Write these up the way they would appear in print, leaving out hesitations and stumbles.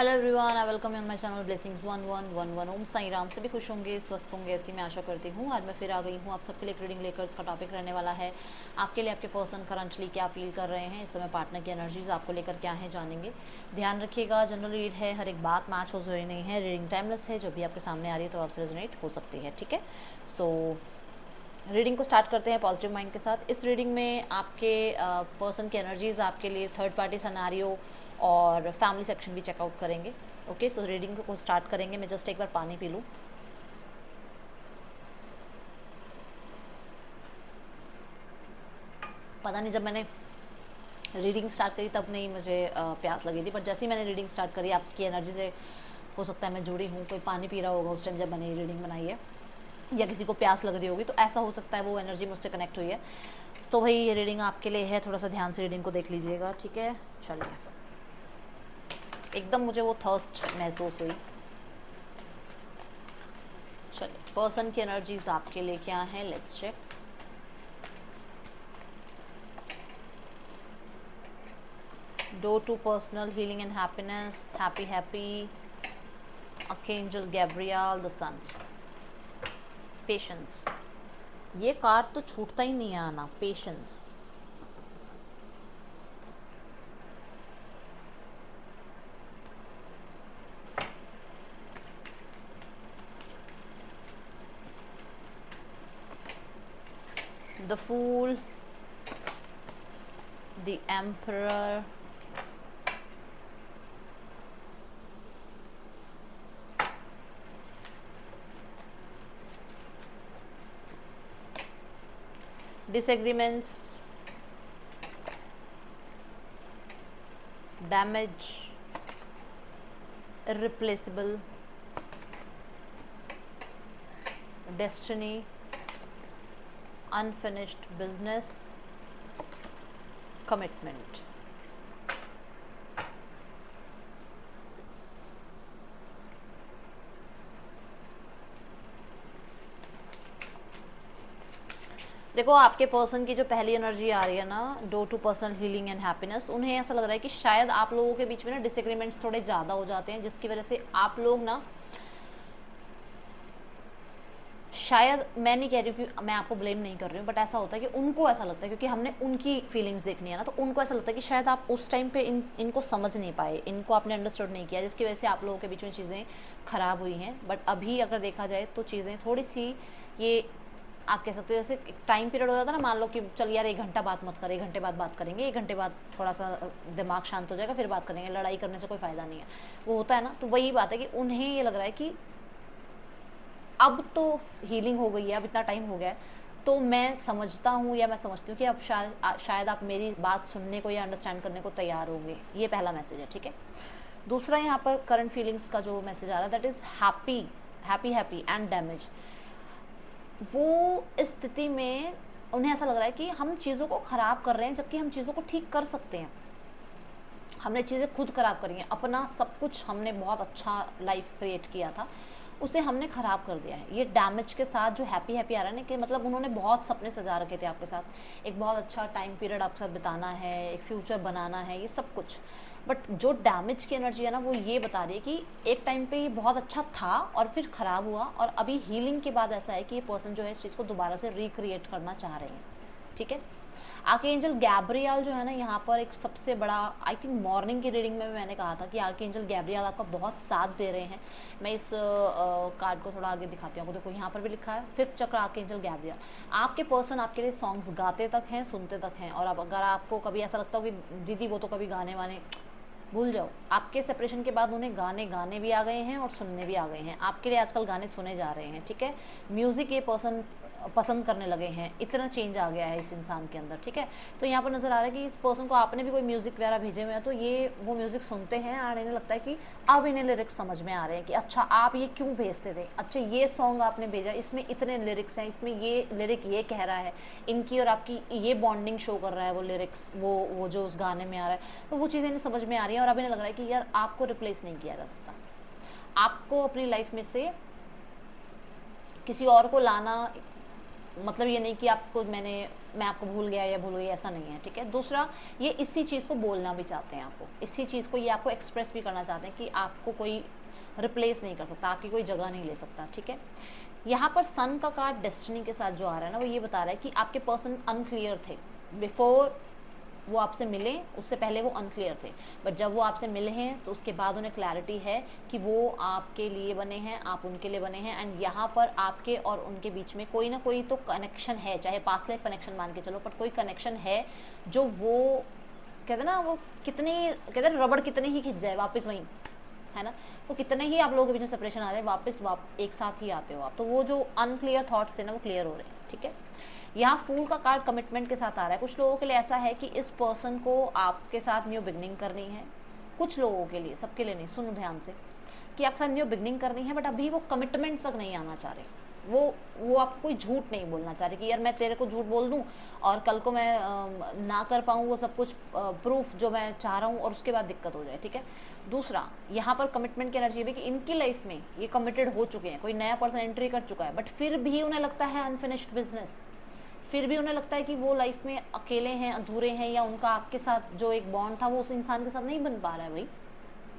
Hello everyone, I welcome you on my channel blessings 1111। ओम साई राम। सभी खुश होंगे, स्वस्थ होंगे, ऐसी मैं आशा करती हूँ। आज मैं फिर आ गई हूँ आप सबके लिए एक रीडिंग लेकर। इसका टॉपिक रहने वाला है आपके लिए आपके पर्सन करंटली क्या फील कर रहे हैं इस समय, पार्टनर की एनर्जीज आपको लेकर क्या है जानेंगे। ध्यान रखिएगा, जनरल रीड है, हर एक बात मैच हो रही नहीं है। रीडिंग टाइमलेस है, जो भी आपके सामने आ रही है तो आपसे रेजोनेट हो सकती है। ठीक है, सो रीडिंग को स्टार्ट करते हैं पॉजिटिव माइंड के साथ। इस रीडिंग में आपके पर्सन की एनर्जीज आपके लिए थर्ड पार्टी सनारियो और फैमिली सेक्शन भी चेकआउट करेंगे। ओके, सो रीडिंग को स्टार्ट करेंगे। मैं जस्ट एक बार पानी पी लूँ। पता नहीं, जब मैंने रीडिंग स्टार्ट करी तब नहीं मुझे प्यास लगी थी, बट जैसे ही मैंने रीडिंग स्टार्ट करी, आपकी एनर्जी से हो सकता है मैं जुड़ी हूँ। कोई पानी पी रहा होगा उस टाइम जब मैंने ये रीडिंग बनाई है, या किसी को प्यास लग रही होगी, तो ऐसा हो सकता है वो एनर्जी मुझसे कनेक्ट हुई है। तो भाई ये रीडिंग आपके लिए है, थोड़ा सा ध्यान से रीडिंग को देख लीजिएगा। ठीक है, चलिए। एकदम मुझे वो थर्स्ट महसूस हुई। चलिए, पर्सन की एनर्जीज आपके लिए क्या है, let's check. Door to personal healing and happiness, happy, Archangel Gabriel, the Sun, patience। ये कार्ड तो छूटता ही नहीं है आना, patience. The fool, the emperor, disagreements, damage, irreplaceable, destiny, unfinished business, commitment। देखो, आपके पर्सन की जो पहली एनर्जी आ रही है ना, door to personal healing and happiness, उन्हें ऐसा लग रहा है कि शायद आप लोगों के बीच में ना डिसएग्रीमेंट्स थोड़े ज़्यादा हो जाते हैं, जिसकी वजह से आप लोग ना, शायद, मैं नहीं कह रही हूँ कि मैं आपको ब्लेम नहीं कर रही हूँ, बट ऐसा होता है कि उनको ऐसा लगता है, क्योंकि हमने उनकी फीलिंग्स देखनी है ना, तो उनको ऐसा लगता है कि शायद आप उस टाइम पे इनको समझ नहीं पाए, इनको आपने अंडरस्टूड नहीं किया, जिसकी वजह से आप लोगों के बीच में चीज़ें ख़राब हुई हैं। बट अभी अगर देखा जाए तो चीज़ें थोड़ी सी, ये आप कह सकते हो जैसे टाइम पीरियड हो जाता है ना, मान लो कि चल यार 1 घंटा बात मत कर, 1 घंटे बाद बात करेंगे, 1 घंटे बाद थोड़ा सा दिमाग शांत हो जाएगा, फिर बात करेंगे, लड़ाई करने से कोई फ़ायदा नहीं है, वो होता है ना। तो वही बात है कि उन्हें ये लग रहा है कि अब तो हीलिंग हो गई है, अब इतना टाइम हो गया है, तो मैं समझता हूँ या मैं समझती हूँ कि अब शायद आप मेरी बात सुनने को या अंडरस्टैंड करने को तैयार होंगे। ये पहला मैसेज है। ठीक है, दूसरा यहाँ पर करंट फीलिंग्स का जो मैसेज आ रहा है, that is happy and damage. वो इस स्थिति में उन्हें ऐसा लग रहा है कि हम चीज़ों को ख़राब कर रहे हैं, जबकि हम चीज़ों को ठीक कर सकते हैं। हमने चीज़ें खुद ख़राब करी हैं, अपना सब कुछ हमने बहुत अच्छा लाइफ क्रिएट किया था, उसे हमने ख़राब कर दिया है। ये डैमेज के साथ जो हैप्पी आ रहा है ना, कि मतलब उन्होंने बहुत सपने सजा रखे थे आपके साथ, एक बहुत अच्छा टाइम पीरियड आपके साथ बिताना है, एक फ्यूचर बनाना है, ये सब कुछ। बट जो डैमेज की एनर्जी है ना, वो ये बता रही है कि एक टाइम पे ये बहुत अच्छा था और फिर ख़राब हुआ, और अभी हीलिंग के बाद ऐसा है कि ये पर्सन जो है इस चीज़ को दोबारा से रिक्रिएट करना चाह रहे हैं। ठीक है, आर्कएंजल गैब्रियल जो है ना, यहाँ पर एक सबसे बड़ा, आई थिंक मॉर्निंग की रीडिंग में भी मैंने कहा था कि आर्कएंजल गैब्रियल आपका बहुत साथ दे रहे हैं। मैं इस कार्ड को थोड़ा आगे दिखाती हूँ। देखो, यहाँ पर भी लिखा है 5th चक्र, आर्कएंजल गैब्रियल। आपके पर्सन आपके लिए सॉन्ग्स गाते तक हैं, सुनते तक हैं। और अब अगर आपको कभी ऐसा लगता हो कि दीदी वो तो कभी गाने वाने भूल जाओ, आपके सेपरेशन के बाद उन्हें गाने भी आ गए हैं और सुनने भी आ गए हैं। आपके लिए आजकल गाने सुने जा रहे हैं। ठीक है, म्यूज़िक ये पर्सन पसंद करने लगे हैं, इतना चेंज आ गया है इस इंसान के अंदर। ठीक है, तो यहाँ पर नज़र आ रहा है कि इस पर्सन को आपने भी कोई म्यूज़िक वगैरह भेजे हुए हैं, तो ये वो म्यूज़िक सुनते हैं और इन्हें लगता है कि अब इन्हें लिरिक्स समझ में आ रहे हैं कि अच्छा आप ये क्यों भेजते थे, अच्छा ये सॉन्ग आपने भेजा, इसमें इतने लिरिक्स हैं, इसमें ये लिरिक ये कह रहा है, इनकी और आपकी ये बॉन्डिंग शो कर रहा है वो लिरिक्स, वो जो उस गाने में आ रहा है। तो वो चीज़ें इन्हें समझ में आ रही हैं, और अब इन्हें लग रहा है कि यार आपको रिप्लेस नहीं किया जा सकता, आपको अपनी लाइफ में से किसी और को लाना मतलब ये नहीं कि मैं आपको भूल गया या भूल गई, ऐसा नहीं है, ठीक है। दूसरा, ये इसी चीज़ को बोलना भी चाहते हैं आपको, इसी चीज़ को ये आपको एक्सप्रेस भी करना चाहते हैं कि आपको कोई रिप्लेस नहीं कर सकता, आपकी कोई जगह नहीं ले सकता, ठीक है। यहाँ पर सन का कार्ड डेस्टिनी के साथ जो आ रहा है ना, वो ये बता रहा है कि आपके पर्सन अनक्लियर थे बिफोर वो आपसे मिले, उससे पहले वो अनक्लियर थे, बट जब वो आपसे मिले हैं तो उसके बाद उन्हें क्लैरिटी है कि वो आपके लिए बने हैं, आप उनके लिए बने हैं। एंड यहाँ पर आपके और उनके बीच में कोई ना कोई तो कनेक्शन है, चाहे पास्ट लाइफ कनेक्शन मान के चलो, बट कोई कनेक्शन है जो वो कहते ना, वो कितनी कहते हैं रबड़ कितने ही खिंच जाए वापस वहीं, है ना, तो कितने ही आप लोगों के बीच में सेपरेशन आ जाए, वापस एक साथ ही आते हो आप। तो वो जो अनक्लियर थॉट्स थे ना, वो क्लियर हो रहे हैं, ठीक है। यहाँ फूल का कार्ड कमिटमेंट के साथ आ रहा है। कुछ लोगों के लिए ऐसा है कि इस पर्सन को आपके साथ न्यू बिगनिंग करनी है, कुछ लोगों के लिए, सबके लिए नहीं, सुनो ध्यान से, कि आपके साथ न्यू बिगनिंग करनी है, बट अभी वो कमिटमेंट तक नहीं आना चाह रहे। वो आपको कोई झूठ नहीं बोलना चाह रहे कि यार मैं तेरे को झूठ बोल दूं और कल को मैं ना कर पाऊँ वो सब कुछ प्रूफ जो मैं चाह रहा हूँ, और उसके बाद दिक्कत हो जाए, ठीक है। दूसरा, यहाँ पर कमिटमेंट की एनर्जी भी कि इनकी लाइफ में ये कमिटेड हो चुके हैं, कोई नया पर्सन एंट्री कर चुका है, बट फिर भी उन्हें लगता है अनफिनिश्ड बिजनेस, फिर भी उन्हें लगता है कि वो लाइफ में अकेले हैं, अधूरे हैं, या उनका आपके साथ जो एक बॉन्ड था वो उस इंसान के साथ नहीं बन पा रहा है भाई,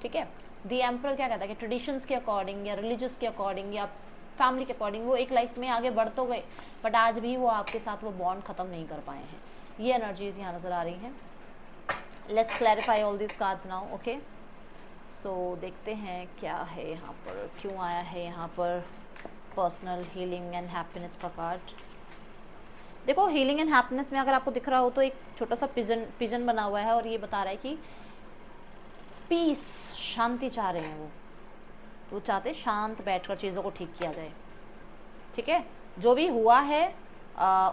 ठीक है। द एम्परर क्या कहता है कि ट्रेडिशंस के अकॉर्डिंग या रिलीजियस के अकॉर्डिंग या फैमिली के अकॉर्डिंग वो एक लाइफ में आगे बढ़ तो गए, बट आज भी वो आपके साथ वो बॉन्ड ख़त्म नहीं कर पाए हैं। ये एनर्जीज यहाँ नज़र आ रही हैं। Let's clarify all this cards now, okay. So देखते हैं क्या है यहाँ पर, क्यों आया है यहाँ पर पर्सनल हीलिंग एंड हैप्पीनेस का कार्ड। देखो, हीलिंग एंड हैप्पीनेस में अगर आपको दिख रहा हो तो एक छोटा सा पिजन बना हुआ है, और ये बता रहा है कि पीस, शांति चाह रहे हैं वो चाहते शांत बैठकर चीज़ों को ठीक किया जाए, ठीक है। जो भी हुआ है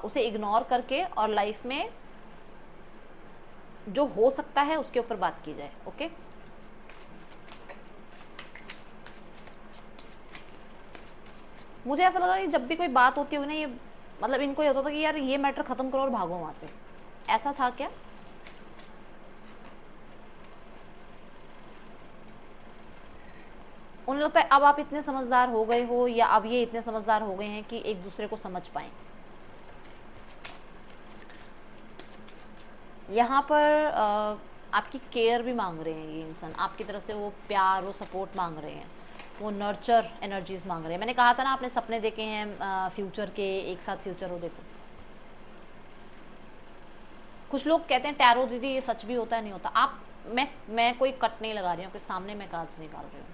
उसे इग्नोर करके और लाइफ में जो हो सकता है उसके ऊपर बात की जाए, ओके। मुझे ऐसा लग रहा है कि जब भी कोई बात होती होगी ना, ये मतलब इनको ये होता था कि यार ये मैटर खत्म करो और भागो वहां से, ऐसा था क्या? उन्हें लगता है अब आप इतने समझदार हो गए हो, या अब ये इतने समझदार हो गए हैं कि एक दूसरे को समझ पाएं। यहाँ पर आपकी केयर भी मांग रहे हैं ये इंसान, आपकी तरफ से वो प्यार, वो सपोर्ट मांग रहे हैं, वो नर्चर एनर्जीज मांग रहे हैं। मैंने कहा था ना, आपने सपने देखे हैं फ्यूचर के, एक साथ फ्यूचर हो, देखो। कुछ लोग कहते हैं टैरो दीदी ये सच भी होता है, नहीं होता। आप मैं कोई कट नहीं लगा रही हूँ, आपके सामने मैं कार्ड्स निकाल रही हूँ।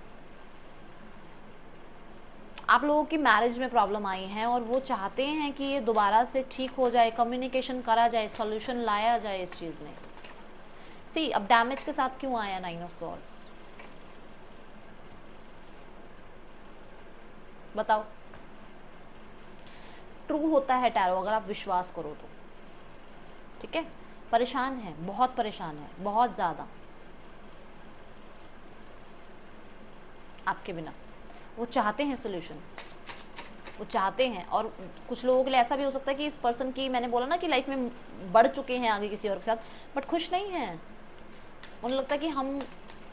आप लोगों की मैरिज में प्रॉब्लम आई है और वो चाहते हैं कि ये दोबारा से ठीक हो जाए, कम्युनिकेशन करा जाए, सॉल्यूशन लाया जाए इस चीज़ में। सी, अब डैमेज के साथ क्यों आया 9 ऑफ सॉर्ड्स, बताओ। ट्रू होता है टैरो अगर आप विश्वास करो तो, ठीक है। परेशान है, बहुत परेशान है, बहुत ज़्यादा आपके बिना। वो चाहते हैं सोल्यूशन, वो चाहते हैं। और कुछ लोगों के लिए ऐसा भी हो सकता है कि इस पर्सन की, मैंने बोला ना कि लाइफ में बढ़ चुके हैं आगे किसी और के साथ, बट खुश नहीं है। उन्हें लगता है कि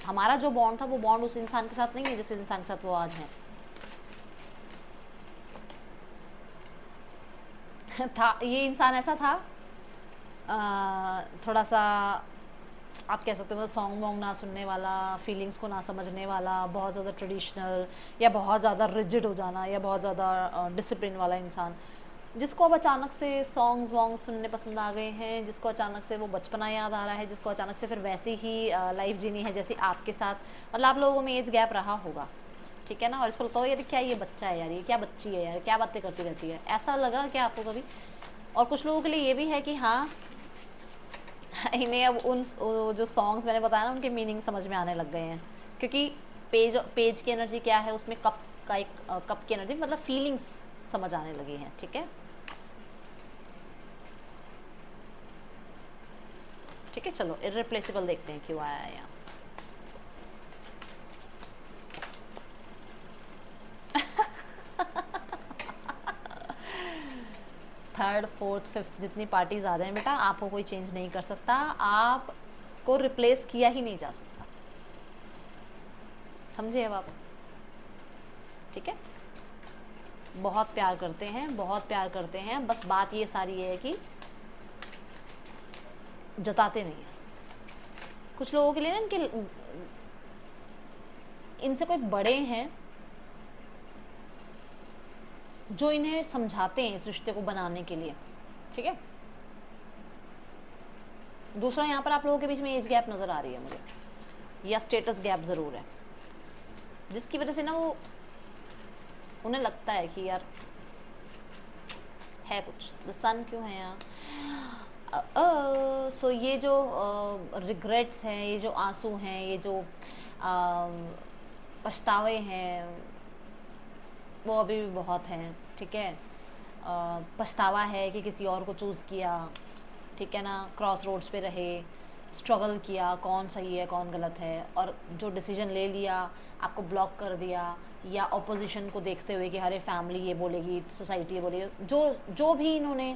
हमारा जो बॉन्ड था वो बॉन्ड उस इंसान के साथ नहीं है जिस इंसान के साथ वो आज है। था ये इंसान ऐसा था, थोड़ा सा आप कह सकते हो, मतलब सॉन्ग वॉन्ग ना सुनने वाला, फीलिंग्स को ना समझने वाला, बहुत ज़्यादा ट्रेडिशनल या बहुत ज़्यादा रिजिड हो जाना, या बहुत ज़्यादा डिसिप्लिन वाला इंसान, जिसको अब अचानक से सॉन्ग्स वॉन्ग सुनने पसंद आ गए हैं, जिसको अचानक से वो बचपना याद आ रहा है, जिसको अचानक से फिर वैसी ही लाइफ जीनी है जैसे आपके साथ। मतलब आप लोगों में एज गैप रहा होगा, ठीक है ना। और इसको लगता हो यार क्या ये बच्चा है, यार ये क्या बच्ची है, यार क्या बातें करती रहती है, ऐसा लगा क्या आपको कभी? और कुछ लोगों के लिए ये भी है कि हाँ, इन्हें अब उन जो सॉन्ग्स मैंने बताया ना, उनके मीनिंग समझ में आने लग गए हैं, क्योंकि पेज की एनर्जी क्या है, उसमें कप का एक कप की एनर्जी, मतलब फीलिंग्स समझ आने लगी हैं, ठीक है। ठीक है, चलो इररिप्लेसेबल देखते हैं क्यों आया है यहाँ। थर्ड, फोर्थ, फिफ्थ जितनी पार्टीज आ जाएं बेटा, आपको कोई चेंज नहीं कर सकता, आपको रिप्लेस किया ही नहीं जा सकता, समझे अब आप? ठीक है, बहुत प्यार करते हैं, बहुत प्यार करते हैं, बस बात ये सारी है कि जताते नहीं हैं। कुछ लोगों के लिए ना इनसे कोई बड़े हैं जो इन्हें समझाते हैं इस रिश्ते को बनाने के लिए, ठीक है। दूसरा, यहाँ पर आप लोगों के बीच में एज गैप नज़र आ रही है मुझे, या स्टेटस गैप ज़रूर है, जिसकी वजह से ना वो उन्हें लगता है कि यार है कुछ। द सन क्यों है यहाँ? सो ये जो रिग्रेट्स हैं, ये जो आंसू हैं, ये जो पछतावे हैं, वो अभी भी बहुत हैं, ठीक है। पछतावा है कि किसी और को चूज़ किया, ठीक है ना, क्रॉस रोड्स पे रहे, स्ट्रगल किया कौन सही है कौन गलत है, और जो डिसीजन ले लिया आपको ब्लॉक कर दिया, या ऑपोजिशन को देखते हुए कि अरे फैमिली ये बोलेगी, सोसाइटी ये बोलेगी, जो भी इन्होंने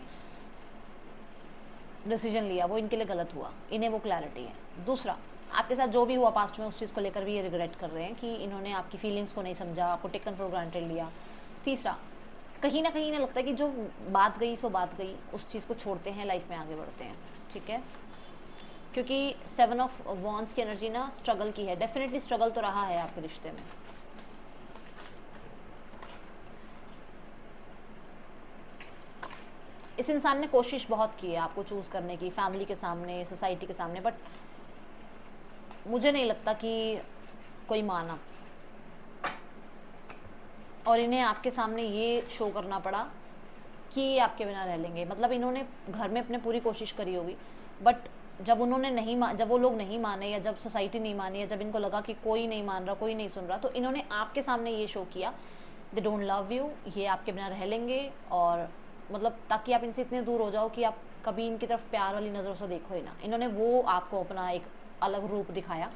डिसीजन लिया वो इनके लिए गलत हुआ, इन्हें वो क्लैरिटी है। दूसरा, आपके साथ जो भी हुआ पास्ट में, उस चीज़ को लेकर भी ये रिग्रेट कर रहे हैं कि इन्होंने आपकी फीलिंग्स को नहीं समझा, आपको टेकन फॉर ग्रांटेड लिया। तीसरा, कहीं ना कहीं इन्हें लगता है कि जो बात गई सो बात गई, उस चीज़ को छोड़ते हैं, लाइफ में आगे बढ़ते हैं, ठीक है। क्योंकि 7 ऑफ वॉन्ड्स की एनर्जी ना स्ट्रगल की है, डेफिनेटली स्ट्रगल तो रहा है आपके रिश्ते में। इस इंसान ने कोशिश बहुत की है आपको चूज़ करने की, फैमिली के सामने, सोसाइटी के सामने, बट मुझे नहीं लगता कि कोई माना, और इन्हें आपके सामने ये शो करना पड़ा कि ये आपके बिना रह लेंगे। मतलब इन्होंने घर में अपने पूरी कोशिश करी होगी, बट जब उन्होंने जब वो लोग नहीं माने, या जब सोसाइटी नहीं मानी, या जब इनको लगा कि कोई नहीं मान रहा, कोई नहीं सुन रहा, तो इन्होंने आपके सामने ये शो किया, दे डोंट लव यू, ये आपके बिना रह लेंगे, और मतलब ताकि आप इनसे इतने दूर हो जाओ कि आप कभी इनकी तरफ प्यार वाली नज़रों से देखो ही ना। इन्होंने वो आपको अपना एक अलग रूप दिखाया,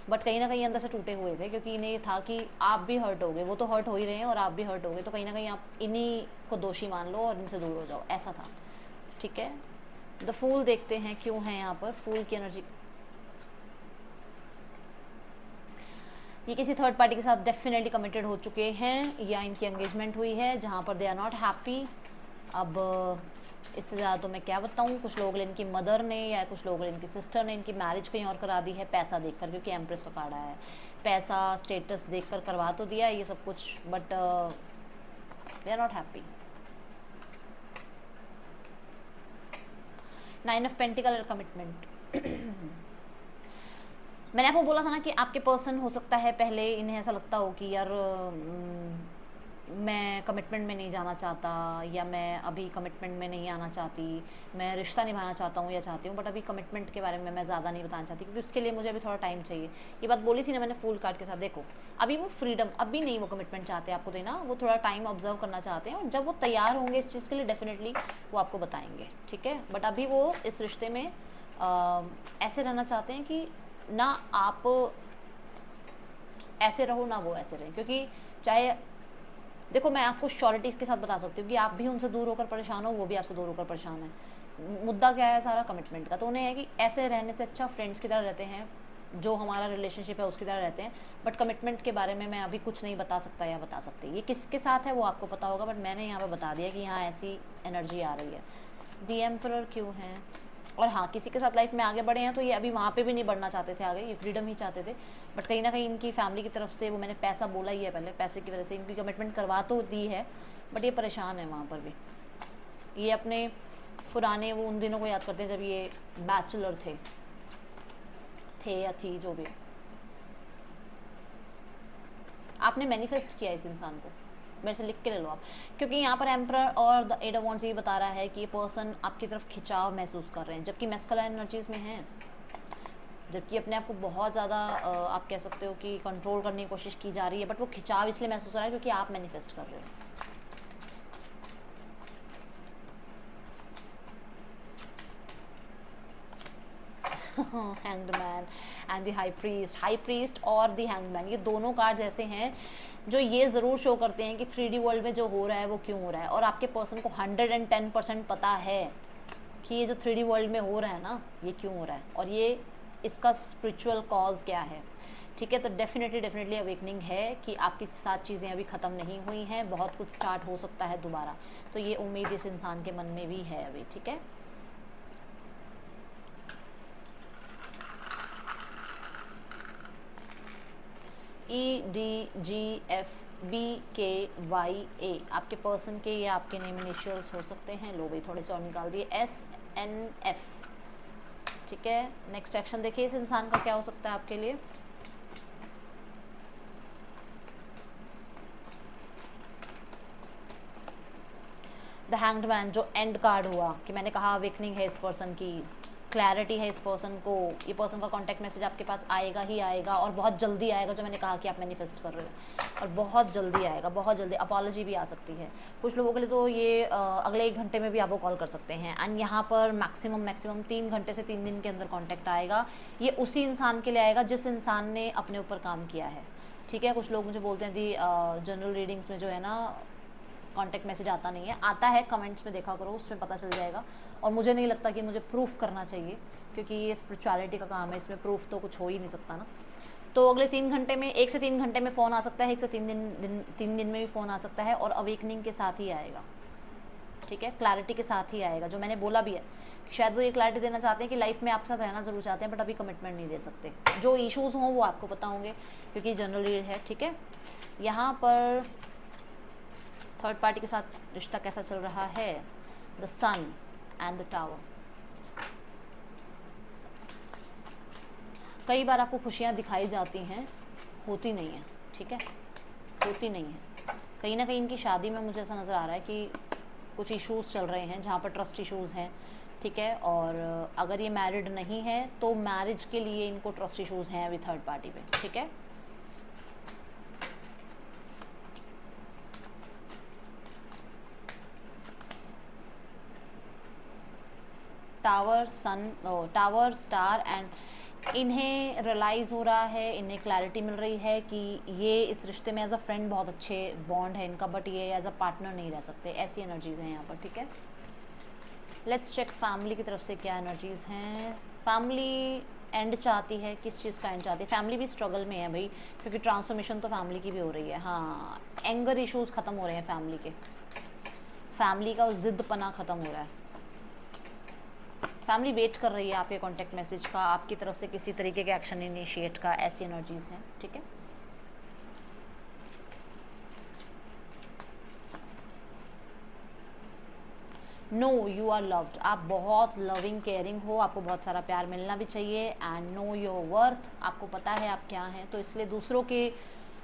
बट कहीं ना कहीं अंदर से टूटे हुए थे, क्योंकि इन्हें था कि आप भी हर्ट हो गए, वो तो हर्ट हो ही रहे हैं और आप भी हर्ट हो गए, तो कहीं ना कहीं आप इन्हीं को दोषी मान लो और इनसे दूर हो जाओ, ऐसा था, ठीक है। द फूल देखते हैं क्यों है यहाँ पर, फूल की एनर्जी। ये किसी थर्ड पार्टी के साथ डेफिनेटली कमिटेड हो चुके हैं, या इनकी एंगेजमेंट हुई है जहाँ पर दे आर नॉट हैप्पी। अब इससे ज़्यादा तो मैं क्या बताऊँ, कुछ लोग इनकी मदर ने या कुछ लोग इनकी सिस्टर ने इनकी मैरिज कहीं और करा दी है, पैसा देखकर, क्योंकि एम्प्रेस का कार्ड आया है, पैसा स्टेटस देखकर करवा तो दिया है ये सब कुछ, but they are not happy. 9 of pentacle commitment. मैंने आपको बोला था ना कि आपके पर्सन हो सकता है पहले इन्हें ऐसा लगता हो कि यार मैं कमिटमेंट में नहीं जाना चाहता, या मैं अभी कमिटमेंट में नहीं आना चाहती, मैं रिश्ता निभाना चाहता हूँ या चाहती हूँ, बट अभी कमिटमेंट के बारे में मैं ज़्यादा नहीं बताना चाहती, क्योंकि उसके लिए मुझे अभी थोड़ा टाइम चाहिए। ये बात बोली थी ना मैंने फूल कार्ड के साथ। देखो, अभी वो फ्रीडम, अभी नहीं वो कमिटमेंट चाहते आपको देना, वो थोड़ा टाइम ऑब्जर्व करना चाहते हैं, और जब वो तैयार होंगे इस चीज़ के लिए डेफिनेटली वो आपको बताएंगे, ठीक है। बट अभी वो इस रिश्ते में ऐसे रहना चाहते हैं कि ना आप ऐसे रहो ना वो ऐसे रहें, क्योंकि चाहे देखो मैं आपको श्योरिटी के साथ बता सकती हूँ कि आप भी उनसे दूर होकर परेशान हो, वो भी आपसे दूर होकर परेशान है। मुद्दा क्या है सारा कमिटमेंट का, तो उन्हें है कि ऐसे रहने से अच्छा फ्रेंड्स की तरह रहते हैं, जो हमारा रिलेशनशिप है उसकी तरह रहते हैं, बट कमिटमेंट के बारे में मैं अभी कुछ नहीं बता सकता या बता सकती। ये किसके साथ है वो आपको पता होगा, बट मैंने यहाँ पर बता दिया कि यहाँ ऐसी एनर्जी आ रही है। द एम्परर क्यों है? और हाँ, किसी के साथ लाइफ में आगे बढ़े हैं तो ये अभी वहाँ पे भी नहीं बढ़ना चाहते थे आगे, ये फ्रीडम ही चाहते थे, बट कहीं ना कहीं इनकी फैमिली की तरफ से, वो मैंने पैसा बोला ही है पहले, पैसे की वजह से इनकी कमिटमेंट करवा तो दी है, बट ये परेशान है वहाँ पर भी। ये अपने पुराने वो उन दिनों को याद करते हैं जब ये बैचलर थे या थी, जो भी। आपने मैनिफेस्ट किया इस इंसान को, मेरे से लिख के ले लो आप, क्योंकि यहाँ पर एम्परर और द 8 ऑफ वांड्स ये बता रहा है कि ये पर्सन आपकी तरफ खिंचाव महसूस कर रहे हैं, जबकि मैस्कुलाइन एनर्जीज में हैं, जबकि अपने आप को बहुत ज़्यादा आप कह सकते हो कि कंट्रोल करने की कोशिश की जा रही है, बट वो खिंचाव इसलिए महसूस हो रहा है क्योंकि आप मैनिफेस्ट कर रहे हो। Hanged man and the high priest और द हैंग्ड मैन, ये दोनों कार्ड ऐसे हैं जो ये ज़रूर शो करते हैं कि 3D वर्ल्ड में जो हो रहा है वो क्यों हो रहा है, और आपके पर्सन को 110% पता है कि ये जो 3D वर्ल्ड में हो रहा है ना, ये क्यों हो रहा है, और ये इसका स्पिरिचुअल कॉज क्या है। ठीक है, तो डेफिनेटली अवेकनिंग है कि आपके साथ चीज़ें अभी ख़त्म नहीं हुई हैं, बहुत कुछ स्टार्ट हो सकता है दोबारा। तो ये उम्मीद इस इंसान के मन में भी है अभी। ठीक है, EDGFBKYA आपके पर्सन के या आपके नेम इनिशियल्स हो सकते हैं। लो भाई थोड़े से और निकाल दिए, SNF। ठीक है, नेक्स्ट एक्शन देखिए इस इंसान का क्या हो सकता है आपके लिए। द हैंग्ड मैन, जो एंड कार्ड हुआ कि मैंने कहा अवेकनिंग है इस पर्सन की, क्लैरिटी है इस पर्सन को, ये पर्सन का कॉन्टैक्ट मैसेज आपके पास आएगा ही आएगा और बहुत जल्दी आएगा, जो मैंने कहा कि आप मैनिफेस्ट कर रहे हो, और बहुत जल्दी आएगा, बहुत जल्दी। अपॉलॉजी भी आ सकती है कुछ लोगों के लिए, तो ये अगले 1 घंटे में भी आपको कॉल कर सकते हैं। एंड यहाँ पर मैक्सिमम 3 घंटे से 3 दिन के अंदर कॉन्टैक्ट आएगा। ये उसी इंसान के लिए आएगा जिस इंसान ने अपने ऊपर काम किया है। ठीक है, कुछ लोग मुझे बोलते हैं दी जनरल रीडिंग्स में जो है ना कॉन्टैक्ट मैसेज आता नहीं है, आता है कमेंट्स में देखा करो, उसमें पता चल जाएगा। और मुझे नहीं लगता कि मुझे प्रूफ करना चाहिए, क्योंकि ये स्पिरिचुअलिटी का काम है, इसमें प्रूफ तो कुछ हो ही नहीं सकता ना। तो अगले 3 घंटे में, 1 से 3 घंटे में फ़ोन आ सकता है, 1 से 3 दिन में भी फ़ोन आ सकता है, और अवेकनिंग के साथ ही आएगा। ठीक है, क्लैरिटी के साथ ही आएगा, जो मैंने बोला भी है। शायद वो ये क्लैरिटी देना चाहते हैं कि लाइफ में आपके साथ रहना ज़रूर चाहते हैं, बट अभी कमिटमेंट नहीं दे सकते। जो इश्यूज़ हों वो आपको पता होंगे, क्योंकि जनरल रीड है। ठीक है, यहाँ पर थर्ड पार्टी के साथ रिश्ता कैसा चल रहा है। The sun and the tower. कई बार आपको खुशियाँ दिखाई जाती हैं, होती नहीं है। ठीक है, होती नहीं है। कहीं ना कहीं इनकी शादी में मुझे ऐसा नज़र आ रहा है कि कुछ इश्यूज़ चल रहे हैं, जहाँ पर ट्रस्ट इश्यूज़ हैं। ठीक है, और अगर ये मैरिड नहीं है तो मैरिज के लिए इनको ट्रस्ट इश्यूज़ हैं अभी थर्ड पार्टी पे। ठीक है, tower, sun, tower, star, and इन्हें रियलाइज़ हो रहा है, इन्हें क्लैरिटी मिल रही है कि ये इस रिश्ते में एज अ फ्रेंड बहुत अच्छे बॉन्ड है इनका, बट ये एज अ पार्टनर नहीं रह सकते। ऐसी एनर्जीज़ हैं यहाँ पर। ठीक है, लेट्स चेक फैमिली की तरफ से क्या एनर्जीज़ हैं। फैमिली एंड चाहती है, किस चीज़ का एंड चाहती है। फैमिली भी स्ट्रगल में है भाई, क्योंकि ट्रांसफॉर्मेशन तो फैमिली की भी हो रही है। हाँ, एंगर इश्यूज़ ख़त्म हो रहे हैं फैमिली के, फैमिली का ज़िद्दपना ख़त्म हो रहा है। फैमिली वेट कर रही है आपके कॉन्टैक्ट मैसेज का, आपकी तरफ से किसी तरीके के एक्शन इनिशिएट का। ऐसी एनर्जीज़ हैं। ठीक है, नो यू आर लव्ड, आप बहुत लविंग केयरिंग हो, आपको बहुत सारा प्यार मिलना भी चाहिए। एंड नो योर वर्थ, आपको पता है आप क्या हैं, तो इसलिए दूसरों के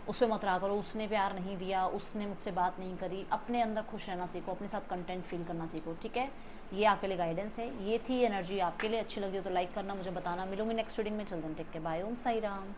उस पर मत रहा करो। उसने प्यार नहीं दिया, उसने मुझसे बात नहीं करी, अपने अंदर खुश रहना सीखो, अपने साथ कंटेंट फील करना सीखो। ठीक है, ये आपके लिए गाइडेंस है। ये थी एनर्जी आपके लिए। अच्छी लगी हो तो लाइक करना, मुझे बताना। मिलूंगी नेक्स्ट रीडिंग में। चल दें, टेक के, बाय, ओम साई राम।